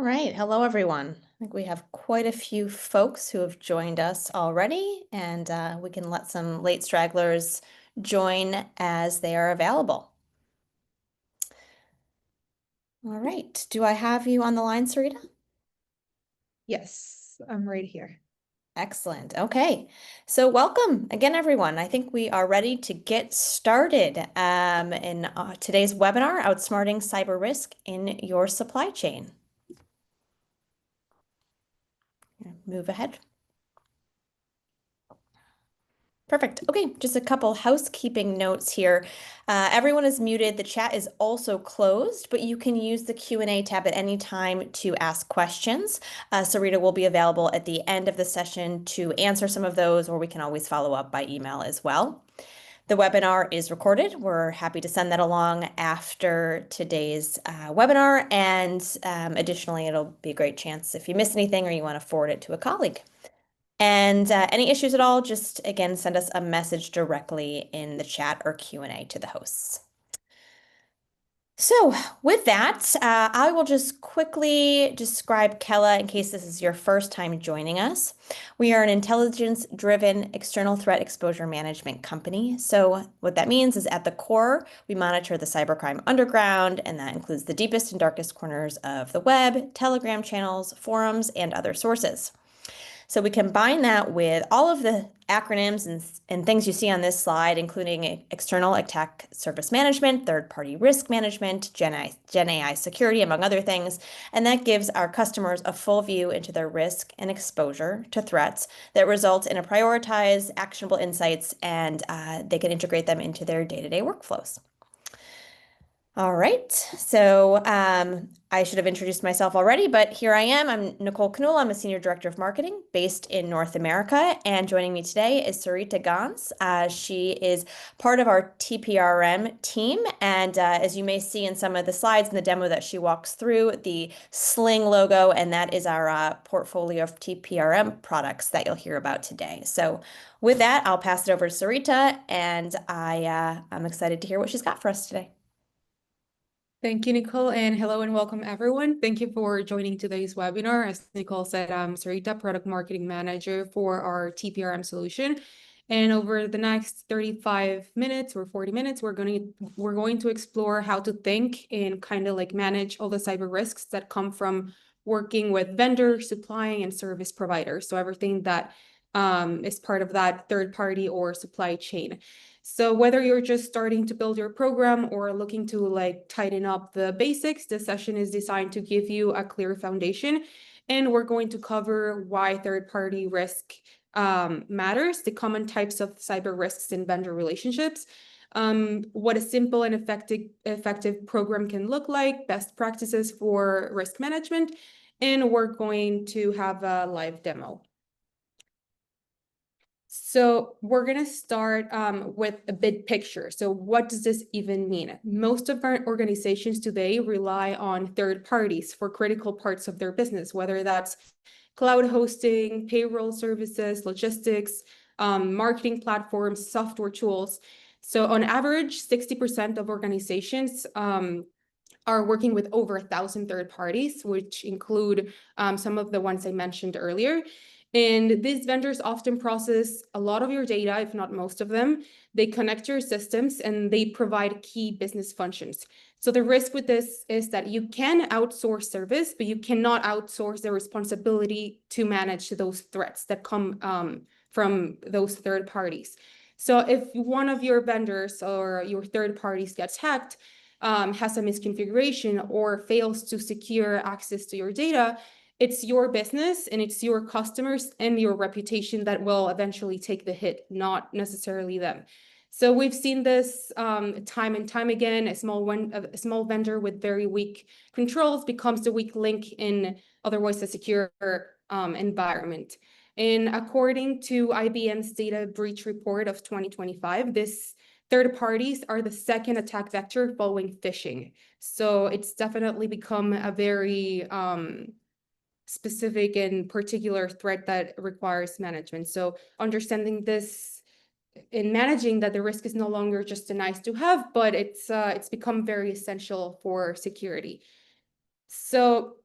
All right. Hello, everyone. I think we have quite a few folks who have joined us already, and we can let some late stragglers join as they are available. All right. Do I have you on the line, Sarita? Yes, I'm right here. Excellent. Okay. So welcome again, everyone. I think we are ready to get started in today's webinar, Outsmarting Cyber Risk in Your Supply Chain. Move ahead. Perfect. Okay, just a couple housekeeping notes here. Everyone is muted. The chat is also closed, but you can use the Q&A tab at any time to ask questions. Sarita will be available at the end of the session to answer some of those, or we can always follow up by email as well. The webinar is recorded. We're happy to send that along after today's webinar. And additionally, it'll be a great chance if you miss anything or you want to forward it to a colleague. And any issues at all, just again, send us a message directly in the chat or Q&A to the hosts. So with that, I will just quickly describe Kella in case this is your first time joining us. We are an intelligence-driven external threat exposure management company. So what that means is at the core, we monitor the cybercrime underground, and that includes the deepest and darkest corners of the web, Telegram channels, forums, and other sources. So we combine that with all of the acronyms and things you see on this slide, including external attack surface management, third-party risk management, Gen AI security, among other things. And that gives our customers a full view into their risk and exposure to threats that result in a prioritized, actionable insights, and they can integrate them into their day-to-day workflows. All right, so I should have introduced myself already, but here I am. I'm Nicole Knoll. I'm a Senior Director of Marketing based in North America, and joining me today is Sarita Gans. She is part of our TPRM team, and as you may see in some of the slides in the demo that she walks through, the Sling logo, and that is our portfolio of TPRM products that you'll hear about today. So with that, I'll pass it over to Sarita, and I'm excited to hear what she's got for us today. Thank you, Nicole, and hello and welcome everyone. Thank you for joining today's webinar. As Nicole said, I'm Sarita, Product Marketing Manager for our TPRM solution. And over the next 35 minutes or 40 minutes, we're going to explore how to think and kind of like manage all the cyber risks that come from working with vendors, supplying, and service providers. So everything that is part of that third party or supply chain. So whether you're just starting to build your program or looking to like tighten up the basics, this session is designed to give you a clear foundation. And we're going to cover why third-party risk matters, the common types of cyber risks in vendor relationships, what a simple and effective program can look like, best practices for risk management, and we're going to have a live demo. So we're going to start with a big picture. So what does this even mean? Most of our organizations today rely on third parties for critical parts of their business, whether that's cloud hosting, payroll services, logistics, marketing platforms, software tools. So on average, 60% of organizations are working with over 1,000 third parties, which include some of the ones I mentioned earlier. And these vendors often process a lot of your data, if not most of them. They connect your systems and they provide key business functions. So the risk with this is that you can outsource service, but you cannot outsource the responsibility to manage those threats that come from those third parties. So if one of your vendors or your third parties gets hacked, has a misconfiguration or fails to secure access to your data, it's your business and it's your customers and your reputation that will eventually take the hit, not necessarily them. So we've seen this time and time again. A small vendor with very weak controls becomes the weak link in otherwise a secure environment. And according to IBM's data breach report of 2025, this third parties are the second attack vector following phishing. So it's definitely become a very specific and particular threat that requires management. So understanding this and managing that the risk is no longer just a nice to have, but it's become very essential for security. So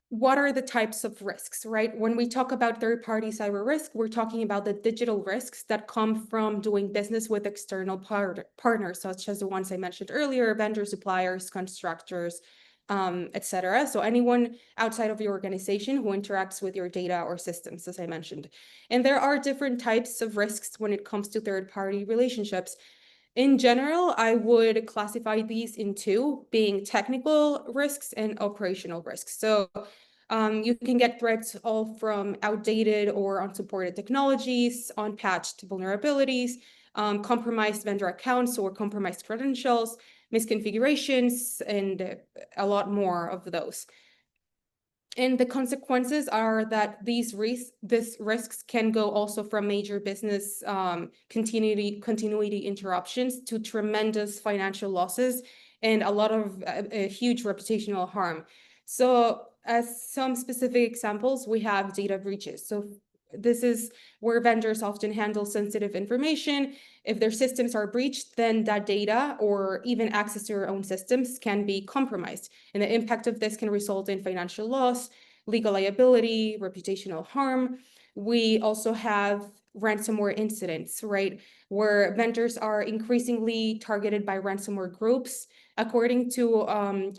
what are the types of risks, right? When we talk about third-party cyber risk, we're talking about the digital risks that come from doing business with external partners, such as the ones I mentioned earlier, vendors, suppliers, constructors, etc. So anyone outside of your organization who interacts with your data or systems, as I mentioned. And there are different types of risks when it comes to third-party relationships. In general, I would classify these in two, being technical risks and operational risks. So you can get threats all from outdated or unsupported technologies, unpatched vulnerabilities, compromised vendor accounts or compromised credentials, misconfigurations, and a lot more of those. And the consequences are that these risks can go also from major business continuity interruptions to tremendous financial losses and a lot of huge reputational harm. So as some specific examples, we have data breaches. So this is where vendors often handle sensitive information. If their systems are breached, then that data or even access to your own systems can be compromised. And the impact of this can result in financial loss, legal liability, reputational harm. We also have ransomware incidents, right? Where vendors are increasingly targeted by ransomware groups. According to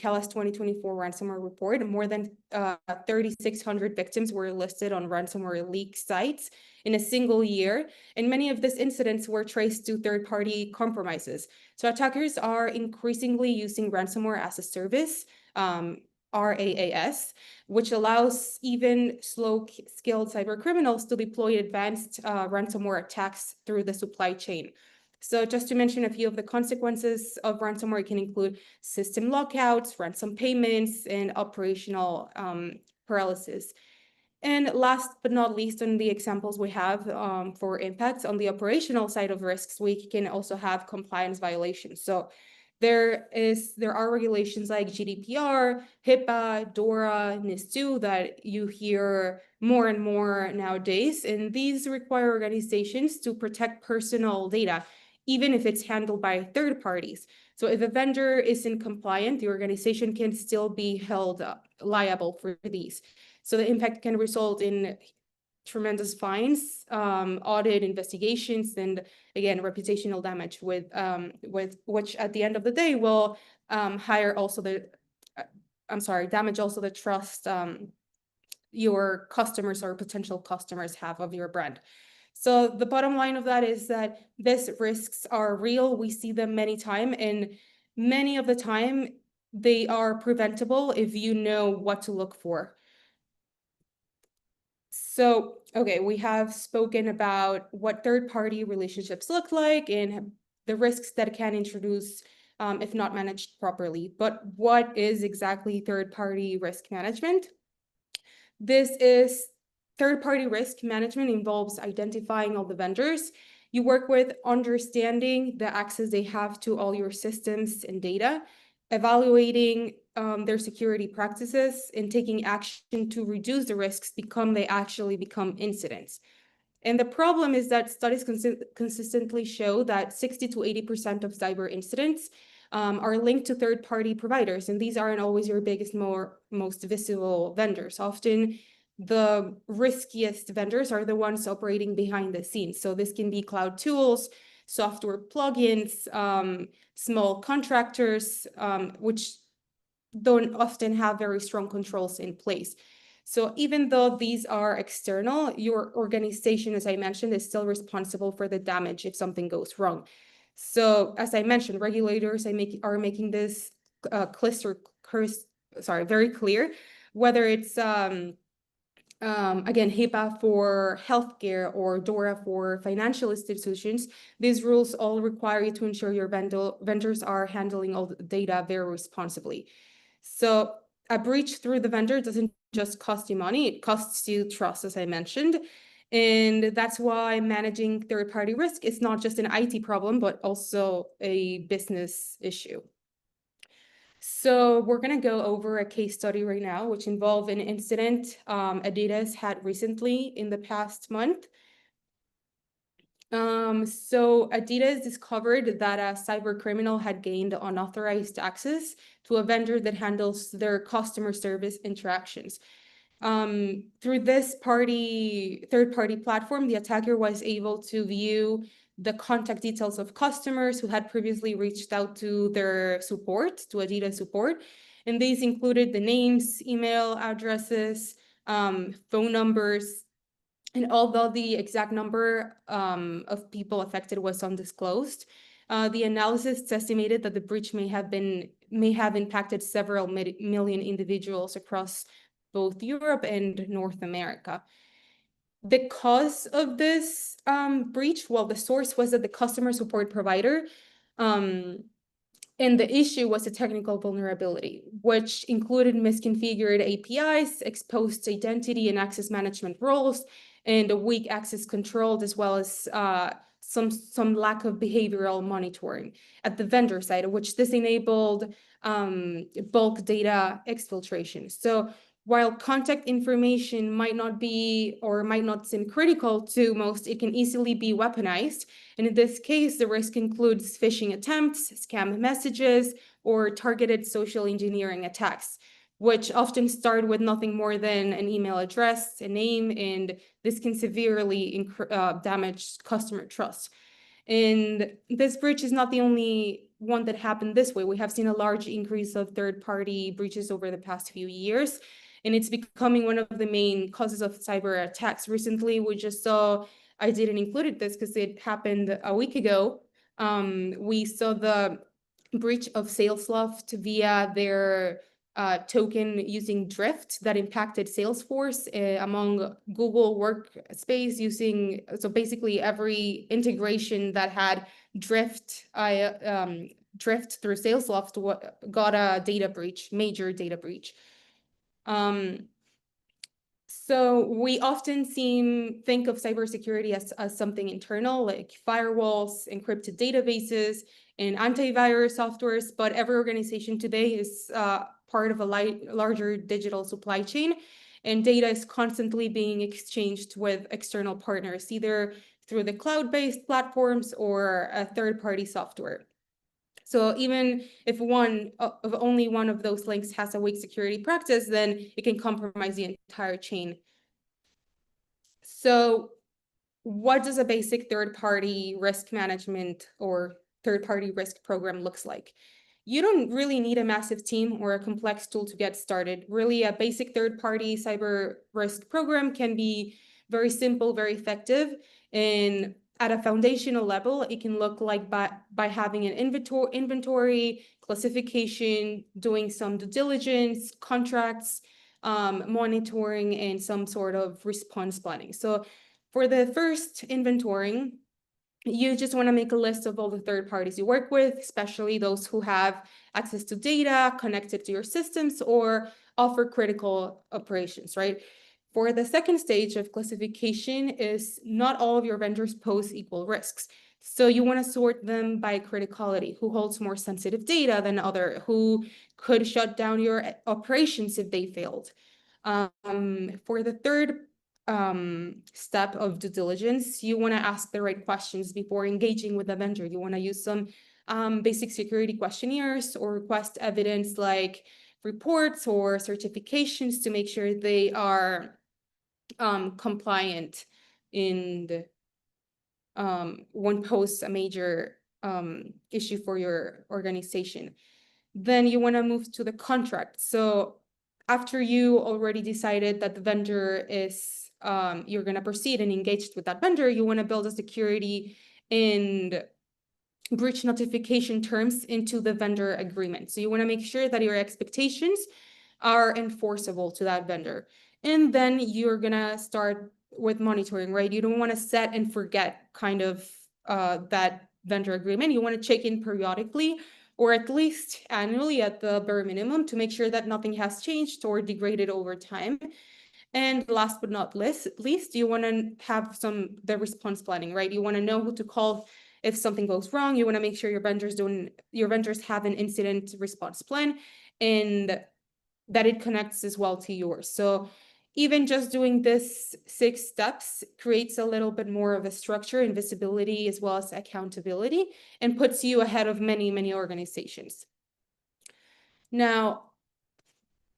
Kellas 2024 ransomware report, more than 3,600 victims were listed on ransomware leak sites in a single year, and many of these incidents were traced to third-party compromises. So attackers are increasingly using ransomware as a service, RAAS, which allows even slow-skilled cyber criminals to deploy advanced ransomware attacks through the supply chain. So just to mention a few of the consequences of ransomware, it can include system lockouts, ransom payments, and operational paralysis. And last but not least, on the examples we have for impacts on the operational side of risks, we can also have compliance violations. So there are regulations like GDPR, HIPAA, DORA, NIS2 that you hear more and more nowadays, and these require organizations to protect personal data, even if it's handled by third parties. So if a vendor isn't compliant, the organization can still be held liable for these. So the impact can result in tremendous fines, audit investigations, and again, reputational damage with which at the end of the day will damage also the trust your customers or potential customers have of your brand. So the bottom line of that is that these risks are real. We see them many times, and many of the time they are preventable if you know what to look for. So, okay, we have spoken about what third-party relationships look like and the risks that can introduce if not managed properly. But what is exactly third-party risk management? This is third-party risk management involves identifying all the vendors you work with, understanding the access they have to all your systems and data, evaluating their security practices, and taking action to reduce the risks they actually become incidents. And the problem is that studies consistently show that 60 to 80% of cyber incidents are linked to third-party providers, and these aren't always your biggest, most visible vendors. Often, the riskiest vendors are the ones operating behind the scenes. So this can be cloud tools, software plugins, small contractors, which don't often have very strong controls in place. So even though these are external, your organization, as I mentioned, is still responsible for the damage if something goes wrong. So as I mentioned, regulators are making this very clear, whether it's again, HIPAA for healthcare or DORA for financial institutions. These rules all require you to ensure your vendors are handling all the data very responsibly. So a breach through the vendor doesn't just cost you money, it costs you trust, as I mentioned. And that's why managing third-party risk is not just an IT problem, but also a business issue. So we're going to go over a case study right now, which involved an incident Adidas had recently in the past month. So Adidas discovered that a cyber criminal had gained unauthorized access to a vendor that handles their customer service interactions. Through this third-party platform, the attacker was able to view the contact details of customers who had previously reached out to their support, to Adidas support. And these included the names, email addresses, phone numbers, and although the exact number of people affected was undisclosed, the analysis estimated that the breach may have impacted several million individuals across both Europe and North America. The cause of this breach, well, the source was that the customer support provider um, and the issue was a technical vulnerability, which included misconfigured APIs, exposed identity and access management roles, and a weak access control, as well as some lack of behavioral monitoring at the vendor side, which this enabled bulk data exfiltration. So while contact information might not be or might not seem critical to most, it can easily be weaponized. And in this case, the risk includes phishing attempts, scam messages, or targeted social engineering attacks, which often start with nothing more than an email address, a name, and this can severely damage customer trust. And this breach is not the only one that happened this way. We have seen a large increase of third-party breaches over the past few years, and it's becoming one of the main causes of cyber attacks. Recently, we just saw, I didn't include this because it happened a week ago. We saw the breach of Salesloft via their token using Drift that impacted Salesforce among Google Workspace using, so basically every integration that had Drift through Salesloft got a data breach, major data breach. So we often think of cybersecurity as something internal, like firewalls, encrypted databases, and antivirus softwares, but every organization today is part of a larger digital supply chain, and data is constantly being exchanged with external partners, either through the cloud-based platforms or a third-party software. So even if only one of those links has a weak security practice, then it can compromise the entire chain. So what does a basic third-party risk management or third-party risk program looks like? You don't really need a massive team or a complex tool to get started. Really, a basic third-party cyber risk program can be very simple, very effective. And at a foundational level, it can look like by having an inventory, classification, doing some due diligence, contracts, monitoring, and some sort of response planning. So for the first inventorying, you just want to make a list of all the third parties you work with, especially those who have access to data connected to your systems or offer critical operations, right? For the second stage of classification is not all of your vendors pose equal risks. So you want to sort them by criticality, who holds more sensitive data than other, who could shut down your operations if they failed. For the third step of due diligence, you want to ask the right questions before engaging with the vendor. You want to use some basic security questionnaires or request evidence like reports or certifications to make sure they are compliant in when posts a major issue for your organization. Then you want to move to the contract. So after you already decided that the vendor is, you're going to proceed and engaged with that vendor, you want to build a security and breach notification terms into the vendor agreement. So you want to make sure that your expectations are enforceable to that vendor. And then you're going to start with monitoring, right? You don't want to set and forget kind of that vendor agreement. You want to check in periodically or at least annually at the bare minimum to make sure that nothing has changed or degraded over time. And last but not least, you want to have the response planning, right? You want to know who to call if something goes wrong. You want to make sure your vendors have an incident response plan and that it connects as well to yours. So even just doing this 6 steps creates a little bit more of a structure and visibility as well as accountability and puts you ahead of many, many organizations. Now,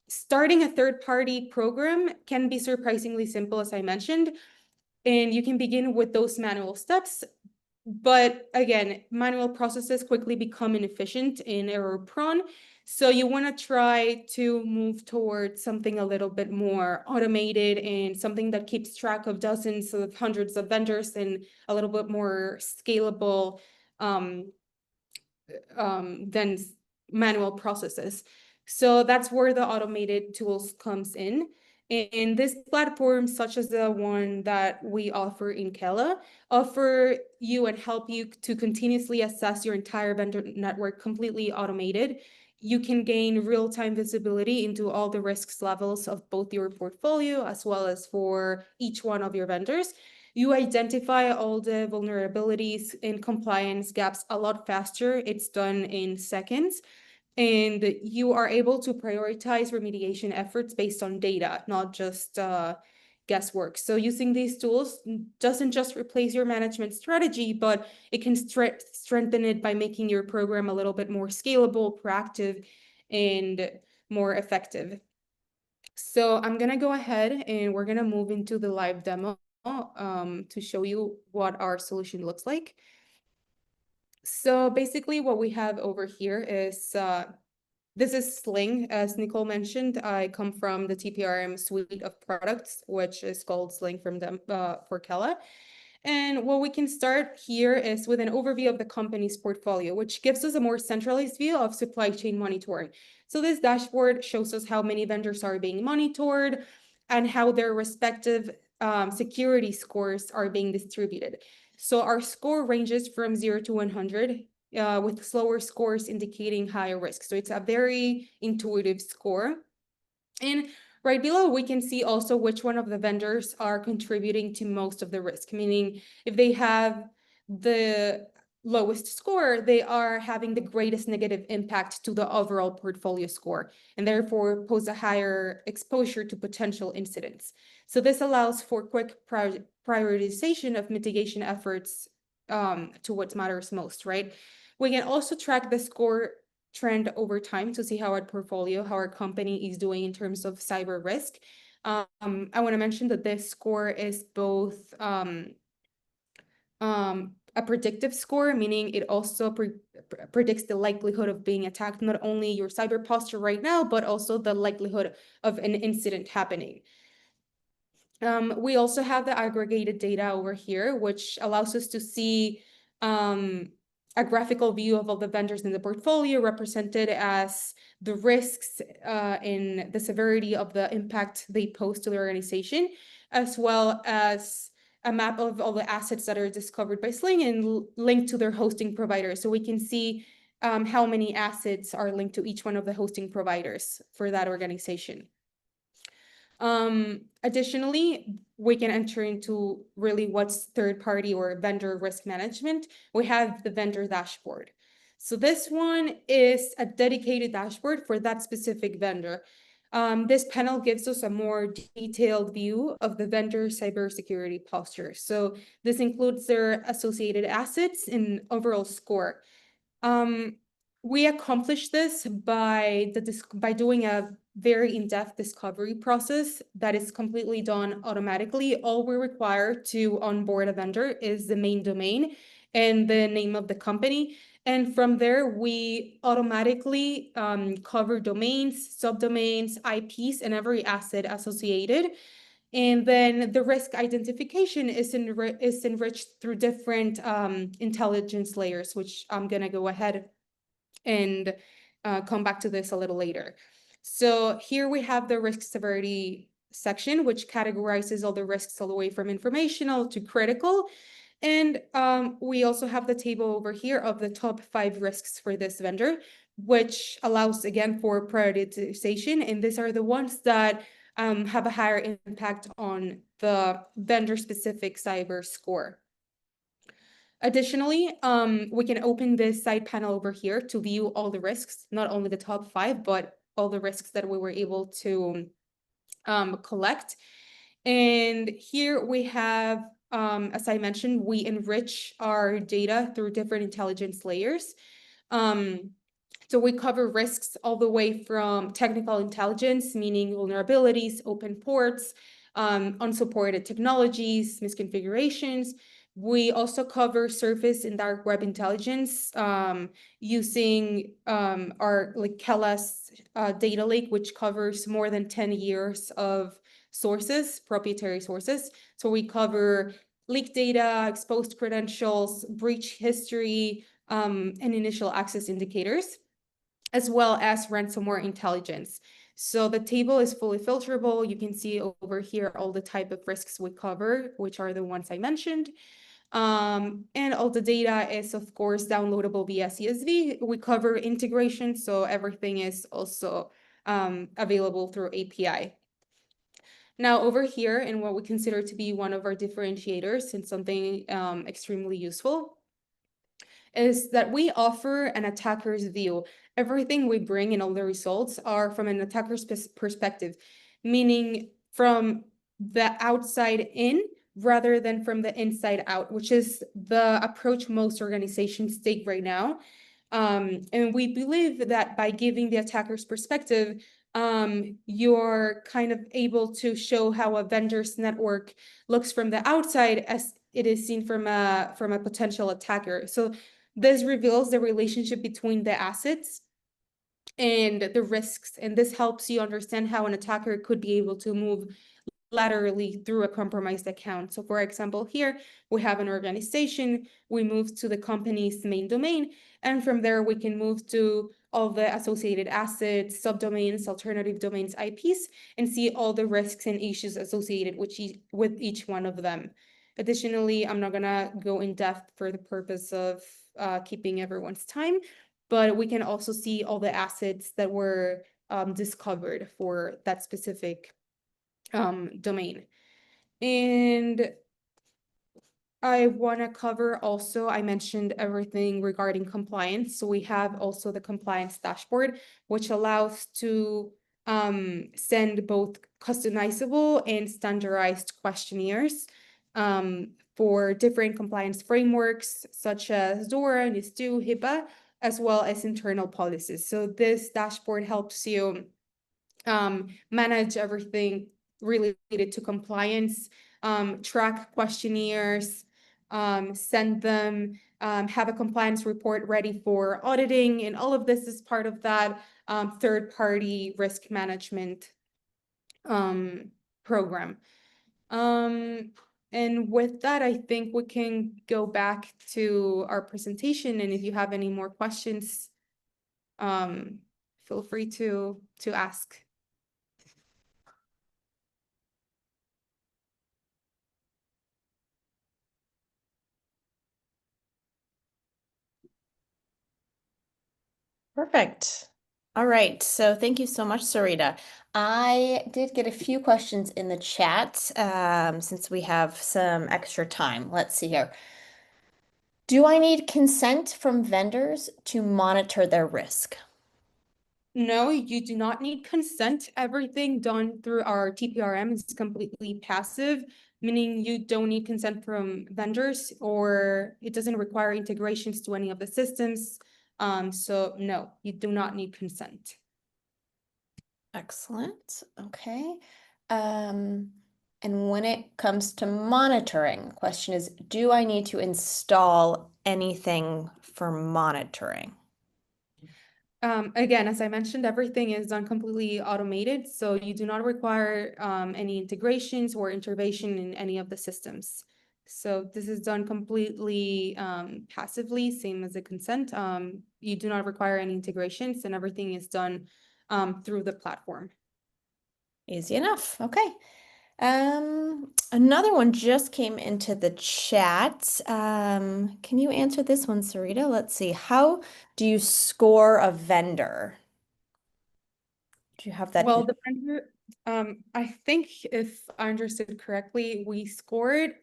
starting a third-party program can be surprisingly simple, as I mentioned, and you can begin with those manual steps. But again, manual processes quickly become inefficient and error-prone. So you want to try to move towards something a little bit more automated and something that keeps track of dozens of hundreds of vendors and a little bit more scalable um, than manual processes. So that's where the automated tools comes in. And this platform, such as the one that we offer in Kela, offer you and help you to continuously assess your entire vendor network completely automated. You can gain real-time visibility into all the risks levels of both your portfolio as well as for each one of your vendors. You identify all the vulnerabilities and compliance gaps a lot faster. It's done in seconds. And you are able to prioritize remediation efforts based on data, not just guesswork. So using these tools doesn't just replace your management strategy, but it can strengthen it by making your program a little bit more scalable, proactive, and more effective. So I'm gonna go ahead and we're gonna move into the live demo to show you what our solution looks like. So basically what we have over here is this is Sling. As Nicole mentioned, I come from the TPRM suite of products, which is called Sling from them for Kela. And what we can start here is with an overview of the company's portfolio, which gives us a more centralized view of supply chain monitoring. So this dashboard shows us how many vendors are being monitored and how their respective security scores are being distributed. So our score ranges from 0 to 100, with slower scores indicating higher risk. So it's a very intuitive score. And right below, we can see also which one of the vendors are contributing to most of the risk, meaning if they have the lowest score, they are having the greatest negative impact to the overall portfolio score, and therefore pose a higher exposure to potential incidents. So this allows for quick prioritization of mitigation efforts to what matters most, right? We can also track the score trend over time to see how our portfolio, how our company is doing in terms of cyber risk. I want to mention that this score is both a predictive score, meaning it also predicts the likelihood of being attacked, not only your cyber posture right now, but also the likelihood of an incident happening. We also have the aggregated data over here, which allows us to see a graphical view of all the vendors in the portfolio represented as the risks and the severity of the impact they pose to the organization, as well as a map of all the assets that are discovered by Sling and linked to their hosting provider. So we can see how many assets are linked to each one of the hosting providers for that organization. Additionally, we can enter into really what's third-party or vendor risk management. We have the vendor dashboard. So this one is a dedicated dashboard for that specific vendor. This panel gives us a more detailed view of the vendor cybersecurity posture. So this includes their associated assets and overall score. We accomplish this by doing a very in-depth discovery process that is completely done automatically. All we require to onboard a vendor is the main domain and the name of the company. And from there, we automatically cover domains, subdomains, IPs, and every asset associated. And then the risk identification is enriched through different intelligence layers, which I'm going to go ahead and come back to this a little later. So here we have the risk severity section, which categorizes all the risks all the way from informational to critical. And we also have the table over here of the top 5 risks for this vendor, which allows, again, for prioritization. And these are the ones that have a higher impact on the vendor-specific cyber score. Additionally, we can open this side panel over here to view all the risks, not only the top 5, but all the risks that we were able to collect. And here we have, as I mentioned, we enrich our data through different intelligence layers. Um, so we cover risks all the way from technical intelligence, meaning vulnerabilities, open ports, unsupported technologies, misconfigurations. We also cover surface and dark web intelligence, using our like Kella's data lake, which covers more than 10 years of sources, proprietary sources. So we cover leak data, exposed credentials, breach history, and initial access indicators, as well as ransomware intelligence. So the table is fully filterable. You can see over here all the type of risks we cover, which are the ones I mentioned. And all the data is, of course, downloadable via CSV. We cover integration, so everything is also available through API. Now, over here, in what we consider to be one of our differentiators and something extremely useful, is that we offer an attacker's view. Everything we bring in all the results are from an attacker's perspective, meaning from the outside in rather than from the inside out, which is the approach most organizations take right now. And we believe that by giving the attacker's perspective, you're kind of able to show how a vendor's network looks from the outside as it is seen from a potential attacker. So this reveals the relationship between the assets and the risks, and this helps you understand how an attacker could be able to move laterally through a compromised account. So for example, here we have an organization, we move to the company's main domain, and from there we can move to all the associated assets, subdomains, alternative domains, IPs, and see all the risks and issues associated with each one of them. Additionally, I'm not gonna go in depth for the purpose of keeping everyone's time, but we can also see all the assets that were discovered for that specific domain. And I want to cover also, I mentioned everything regarding compliance. So we have also the compliance dashboard, which allows to send both customizable and standardized questionnaires for different compliance frameworks, such as DORA, NIS2, HIPAA, as well as internal policies. So this dashboard helps you manage everything related to compliance, track questionnaires, send them, have a compliance report ready for auditing, and all of this is part of that third-party risk management program. And with that, I think we can go back to our presentation, and if you have any more questions, feel free to ask. Perfect. All right. So thank you so much, Sarita. I did get a few questions in the chat since we have some extra time. Let's see here. Do I need consent from vendors to monitor their risk? No, you do not need consent. Everything done through our TPRM is completely passive, meaning you don't need consent from vendors, or it doesn't require integrations to any of the systems. So no, you do not need consent. Excellent. Okay. Um, and when it comes to monitoring, the question is, do I need to install anything for monitoring? Again, as I mentioned, everything is done completely automated, so you do not require any integrations or intervention in any of the systems. So this is done completely passively, same as the consent. You do not require any integrations, and everything is done through the platform. Easy enough. Okay. Another one just came into the chat. Can you answer this one, Sarita? Let's see. How do you score a vendor? Do you have that? Well, the vendor, I think if I understood correctly, we scored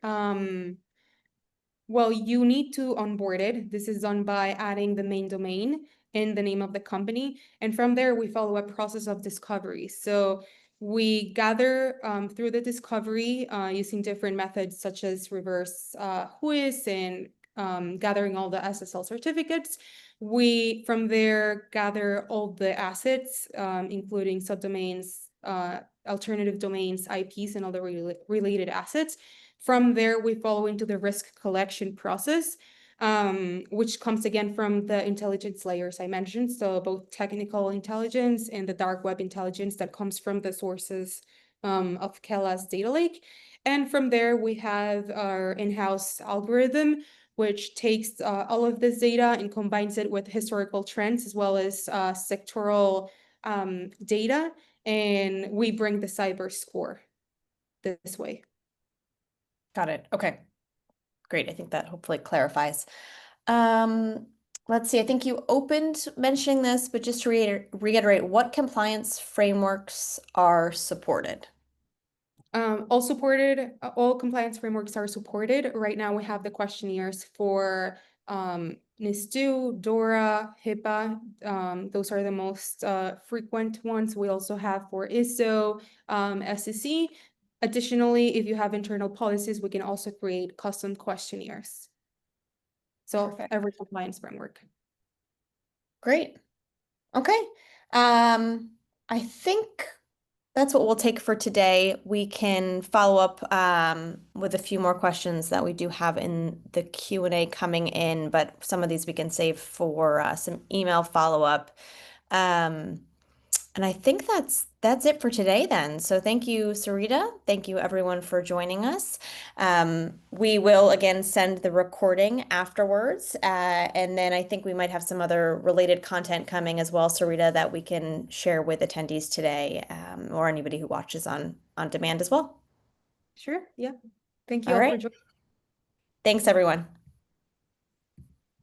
well, you need to onboard it. This is done by adding the main domain and the name of the company. And from there, we follow a process of discovery. So We gather through the discovery using different methods such as reverse WHOIS and gathering all the SSL certificates. We, from there, gather all the assets, including subdomains, alternative domains, IPs, and other related assets. From there, we follow into the risk collection process, which comes again from the intelligence layers I mentioned. So both technical intelligence and the dark web intelligence that comes from the sources of Kella's data lake. And from there, we have our in-house algorithm, which takes all of this data and combines it with historical trends as well as sectoral data. And we bring the cyber score this way. Got it. Okay. Great. I think that hopefully clarifies. Um, let's see. I think you opened mentioning this, but just to reiterate, what compliance frameworks are supported? All compliance frameworks are supported. Right now, we have the questionnaires for NIS2, DORA, HIPAA. Those are the most frequent ones. We also have for ISO, SEC. Additionally, if you have internal policies, we can also create custom questionnaires. So Perfect. every compliance framework. Great. Okay. Um, I think that's what we'll take for today. We can follow up with a few more questions that we do have in the Q&A coming in, but some of these we can save for some email follow-up. Um, and I think that's it for today then. So thank you, Sarita. Thank you everyone for joining us. We will again send the recording afterwards. And then I think we might have some other related content coming as well, Sarita, that we can share with attendees today, or anybody who watches on demand as well. Sure, yeah. Thank you All all for right. joining. Thanks, everyone.